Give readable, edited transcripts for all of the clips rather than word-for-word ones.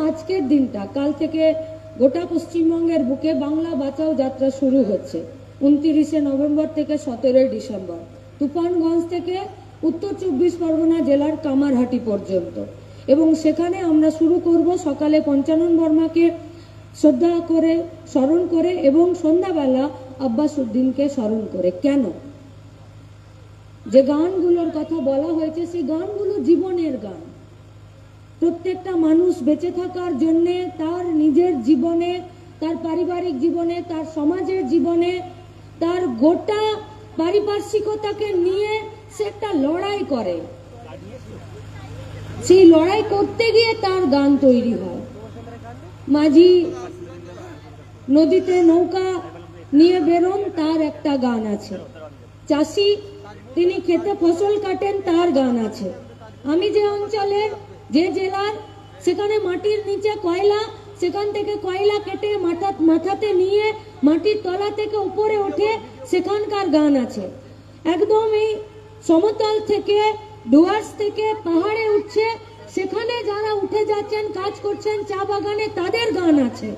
আজকের দিনটা, কাল থেকে গোটা পশ্চিমবঙ্গের বুকে বাংলা বাঁচাও যাত্রা শুরু হচ্ছে 29শে নভেম্বর থেকে 17ই ডিসেম্বর, তুফানগঞ্জ থেকে উত্তর 24 পরগনা জেলার কামারহাটি পর্যন্ত। এবং সেখানে আমরা শুরু করব সকালে পঞ্চানন বর্মাকে শ্রদ্ধা করে স্মরণ করে এবং সন্ধ্যাবেলা আব্বাস উদ্দিনকে স্মরণ করে। কেন? যে গানগুলোর কথা বলা হয়েছে সেই গানগুলো জীবনের গান। প্রত্যেকটা মানুষ বেঁচে থাকার জন্যে তার নিজের জীবনে, তার পারিবারিক জীবনে, তার সমাজের জীবনে, তার গোটা পারিপার্শ্বিকতাকে নিয়ে সে একটা লড়াই করে। সেই লড়াই করতে গিয়ে তার গান তৈরি হয়। মাঝি নদীতে নৌকা নিয়ে বেরোন, তার একটা গান আছে। চাষি তিনি খেতে ফসল কাটেন, তার গান আছে। আমি যে অঞ্চলের, যে জেলার, সেখানে মাটির নিচে কয়লা, সেখান থেকে কয়লা কেটে মাথাতে নিয়ে মাটির তলা থেকে উপরে ওঠে, সেখানকার গান আছে। একদম এই সমতল থেকে, ডুয়ার্স থেকে পাহাড়ে উঠছে, সেখানে যারা উঠে যাচ্ছেন, কাজ করছেন চা বাগানে, তাদের গান আছে।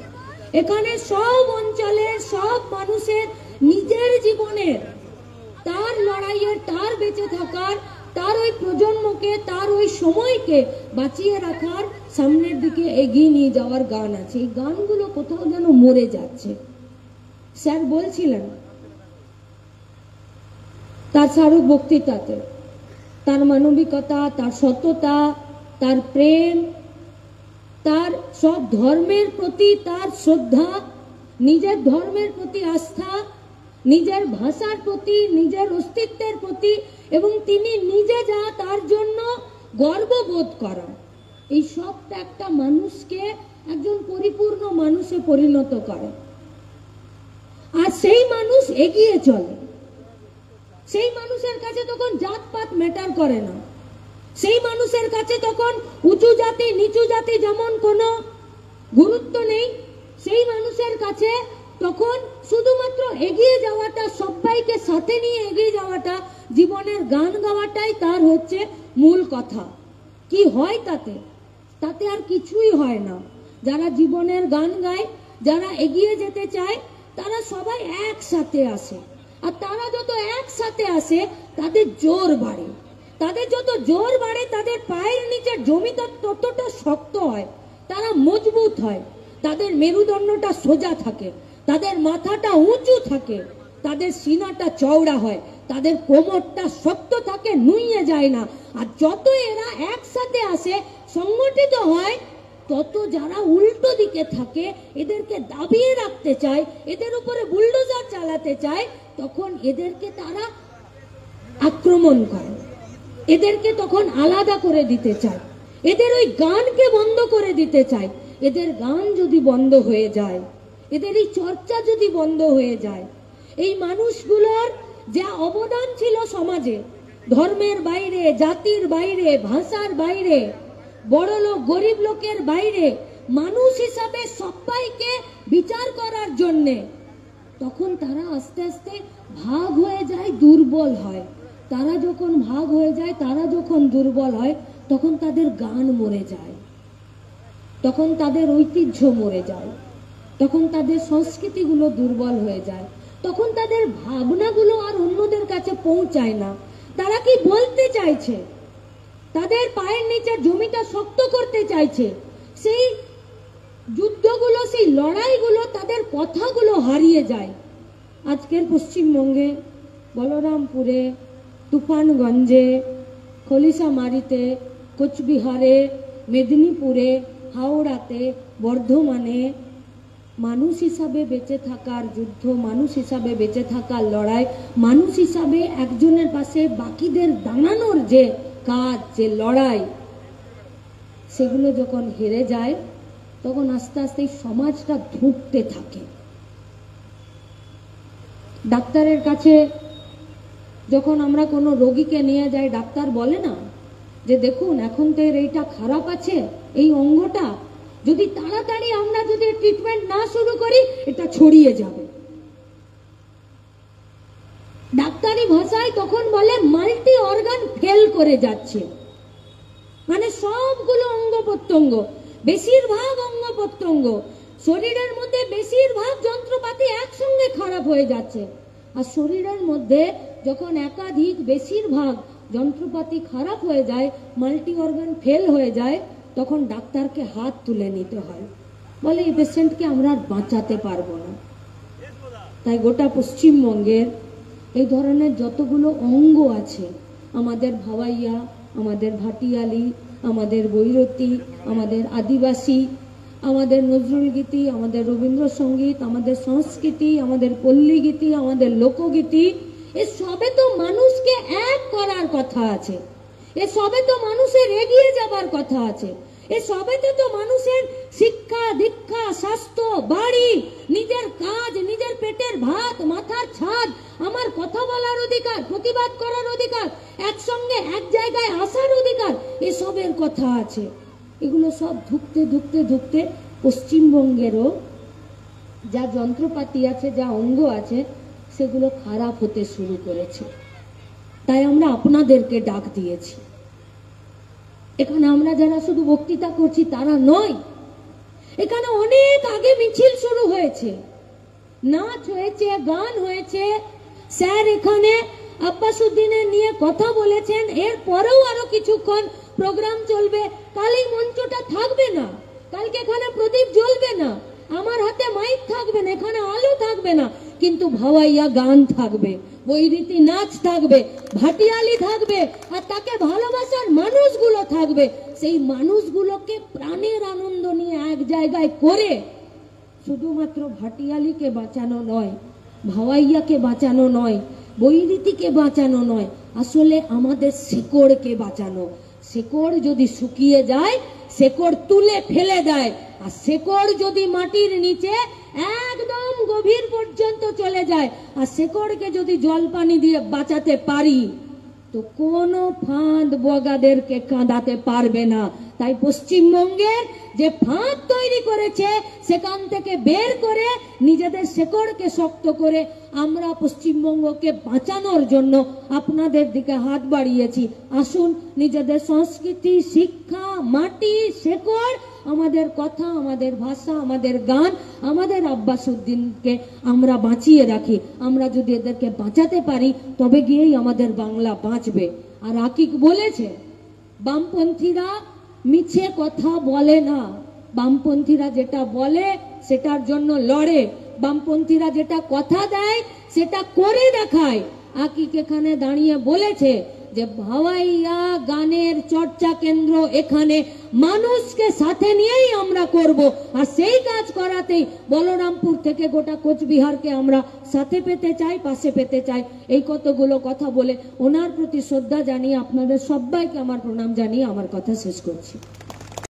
এখানে সব অঞ্চলের সব মানুষের নিজের জীবনের, তার লড়াইয়ের, তার বেঁচে থাকার, তার ওই প্রজন্মকে, তার ওই সময়কে বাঁচিয়ে রাখার, সামনের দিকে এগিয়ে নিয়ে যাওয়ার গান আছে। এই গানগুলো কোথাও যেন মরে যাচ্ছে। স্যার বলছিলেন তার স্মারক বক্তৃতাতে, তার মানবিকতা, তার সততা, তার প্রেম, তার সব ধর্মের প্রতি তার শ্রদ্ধা, নিজের ধর্মের প্রতি আস্থা, নিজের ভাষার প্রতি, নিজের অস্তিত্বের প্রতি, এবং তিনি নিজে যা তার জন্য গর্ববোধ করা, এই সবটা একটা মানুষকে একজন পরিপূর্ণ মানুষে পরিণত করে। আর সেই মানুষ এগিয়ে চলে। সেই মানুষের কাছে তখন জাতপাত ম্যাটার করে না। সেই মানুষের কাছে তখন উঁচু জাতি নিচু জাতি যেমন কোনো গুরুত্ব নেই। সেই মানুষের কাছে তখন শুধুমাত্র এগিয়ে যাওয়াটা, সবাইকে সাথে নিয়ে এগিয়ে যাওয়াটা, জীবনের গান গাওয়াটাই তার হচ্ছে মূল কথা। কি হয় তাতে? তাতে আর কিছুই হয় না। যারা জীবনের গান গায়, যারা এগিয়ে যেতে চায়, তারা সবাই একসাথে আসে। আর তারা যত একসাথে আসে তাদের জোর বাড়ে। তাদের যত জোর বাড়ে, তাদের পায়ের নিচের জমিটা ততটা শক্ত হয়, তারা মজবুত হয়, তাদের মেরুদণ্ডটা সোজা থাকে, তাদের মাথাটা উঁচু থাকে, তাদের সিনাটা চওড়া হয়, তাদের কোমরটা শক্ত থাকে, নুইয়ে যায় না। আর যত এরা একসাথে আসে, সংগঠিত হয়, তত যারা উল্টো দিকে থাকে, এদেরকে দাবিয়ে রাখতে চায়, এদের উপরে বুলডোজার চালাতে চায়, তখন এদেরকে তারা আক্রমণ করে, এদেরকে তখন আলাদা করে দিতে চায়, এদের ওই গানকে বন্ধ করে দিতে চায়। এদের গান যদি বন্ধ হয়ে যায়, এদের এই চর্চা যদি বন্ধ হয়ে যায়, এই মানুষগুলোর যা অবদান ছিল সমাজে, ধর্মের বাইরে, জাতির বাইরে, ভাষার বাইরে, বড় লোক গরিব লোকের বাইরে, মানুষ হিসাবে সবাইকে বিচার করার জন্যে, তখন তারা আস্তে আস্তে ভাগ হয়ে যায়, দুর্বল হয়। তারা যখন ভাগ হয়ে যায়, তারা যখন দুর্বল হয়, তখন তাদের গান মরে যায়, তখন তাদের ঐতিহ্য মরে যায়, তখন তাদের সংস্কৃতিগুলো দুর্বল হয়ে যায়, তখন তাদের ভাবনাগুলো আর অন্যদের কাছে পৌঁছায় না। তারা কি বলতে চাইছে, তাদের পায়ের নিচে জমিটা শক্ত করতে চাইছে, সেই যুদ্ধগুলো, সেই লড়াইগুলো, তাদের কথাগুলো হারিয়ে যায়। আজকের পশ্চিমবঙ্গে বলরামপুরে, তুফানগঞ্জে, খলিশামারিতে, কোচবিহারে, মেদিনীপুরে, হাওড়াতে, বর্ধমানে মানুষ হিসাবে বেঁচে থাকার যুদ্ধ, মানুষ হিসাবে বেঁচে থাকার লড়াই, মানুষ হিসাবে একজনের পাশে বাকিদের দাঁড়ানোর যে কাজ, যে লড়াই, সেগুলো যখন হেরে যায়, তখন আস্তে আস্তে সমাজটা ধুঁকতে থাকে। ডাক্তারের কাছে যখন আমরা কোনো রোগীকে নিয়ে যাই, ডাক্তার বলে না যে দেখুন এখন তো এর এইটা খারাপ আছে, এই অঙ্গটা, যদি তাড়াতাড়ি আমরা যদি ট্রিটমেন্ট না শুরু করি, এটা ছড়িয়ে যাবে। ডাক্তারি ভাষায় তখন বলে মাল্টি অর্গান ফেল করে যাচ্ছে, মানে সবগুলো অঙ্গ প্রত্যঙ্গ, বেশিরভাগ অঙ্গ প্রত্যঙ্গ, শরীরের মধ্যে বেশিরভাগ যন্ত্রপাতি একসঙ্গে খারাপ হয়ে যাচ্ছে। আর শরীরের মধ্যে যখন একাধিক বেশিরভাগ যন্ত্রপাতি খারাপ হয়ে যায়, মাল্টি অর্গান ফেল হয়ে যায়, তখন ডাক্তারকে হাত তুলে নিতে হয়, বলে এই পেশেন্টকে আমরা আর বাঁচাতে পারবো না। তাই গোটা পশ্চিমবঙ্গের এই ধরনের যতগুলো অঙ্গ আছে, আমাদের ভাওয়াইয়া, আমাদের ভাটিয়ালি, আমাদের বৈরতী, আমাদের আদিবাসী, আমাদের নজরুল গীতি, আমাদের রবীন্দ্রসঙ্গীত, আমাদের সংস্কৃতি, আমাদের পল্লী গীতি, আমাদের লোকগীতি, এ সবে তো মানুষকে এক করার কথা আছে, এ সবে তো মানুষের এগিয়ে যাবার কথা আছে, এ সবেতে তো মানুষের শিক্ষা দীক্ষা, স্বাস্থ্য, বাড়ি, নিজের কাজ, নিজের পেটের ভাত, মাথার ছাদ, আমার কথা বলার অধিকার, প্রতিবাদ করার অধিকার, একসঙ্গে এক জায়গায় আসার অধিকার, এসবের কথা আছে। এগুলো সব ধুকতে ধুকতে ধুকতে পশ্চিমবঙ্গেরও যা যন্ত্রপাতি আছে, যা অঙ্গ আছে, সেগুলো খারাপ হতে শুরু করেছে। তাই আমরা আপনাদেরকে ডাক দিয়েছি। এখানে আমরা যারা শুধু বক্তৃতা করছি তারা নয়, এখানে অনেক আগে মিছিল শুরু হয়েছে, নাচ হয়েছে, গান হয়েছে, স্যার এখানে আব্বাসউদ্দিনের নিয়ে কথা বলেছেন, এর পরেও আরো কিছুক্ষণ প্রোগ্রাম চলবে। কাল এই মঞ্চটা থাকবে না, কালকে এখানে প্রদীপ জ্বলবে না, আমার হাতে মাইক থাকবে না, এখানে আলো থাকবে না, কিন্তু ভাওয়াইয়া গান থাকবে, বৈরীতি নাচ থাকবে, ভাটিয়ালি থাকবে, আর তাকে ভালোবাসার মানুষগুলো থাকবে। সেই মানুষগুলোকে প্রাণের আনন্দ নিয়ে এক জায়গায় করে শুধুমাত্র ভাটিয়ালিকে বাঁচানো নয়, ভাওয়াইয়াকে বাঁচানো নয়, বৈরীতিকে বাঁচানো নয়, আসলে আমাদের শেকড়কে বাঁচানো। শেকড় যদি শুকিয়ে যায়, শেকড় তুলে ফেলে দেয়, আর শেকড় যদি মাটির নিচে একদম গভীর পর্যন্ত চলে যায়, আর শেকড়কে যদি জল পানি দিয়ে বাঁচাতে পারি, তো কোনো ফাঁদ বগাদেরকে কাঁদাতে পারবে না। তাই পশ্চিমবঙ্গের যে ফাঁদ তৈরি করেছে, সেখান থেকে বের করে নিজেদের শেকড়কে শক্ত করে আমরা পশ্চিমবঙ্গকে বাঁচানোর জন্য আপনাদের দিকে হাত বাড়িয়েছি। আসুন, নিজেদের সংস্কৃতি, শিক্ষা, মাটি, শেকড়, আমাদের কথা, আমাদের ভাষা, আমাদের গান, আমাদের আব্বাসউদ্দিনকে আমরা বাঁচিয়ে রাখি। আমরা যদি এদেরকে বাঁচাতে পারি, তবে গিয়েই আমাদের বাংলা বাঁচবে। আর আকিক বলেছে, বামপন্থীরা মিছে কথা বলে না, বামপন্থীরা যেটা বলে সেটার জন্য লড়ে, বামপন্থীরা যেটা কথা দেয় সেটা করে দেখায়। আকিক এখানে দাঁড়িয়ে বলেছে যে ভাওয়াইয়া গানের চর্চা কেন্দ্র এখানে মানুষকে সাথে নিয়েই আমরা করব, আর সেই কাজ করাতেই বলরামপুর থেকে গোটা কোচবিহারকে আমরা সাথে পেতে চাই, পাশে পেতে চাই। এই কতগুলো কথা বলে ওনার প্রতি শ্রদ্ধা জানিয়ে আপনাদের সবাইকে আমার প্রণাম জানিয়ে আমার কথা শেষ করছি।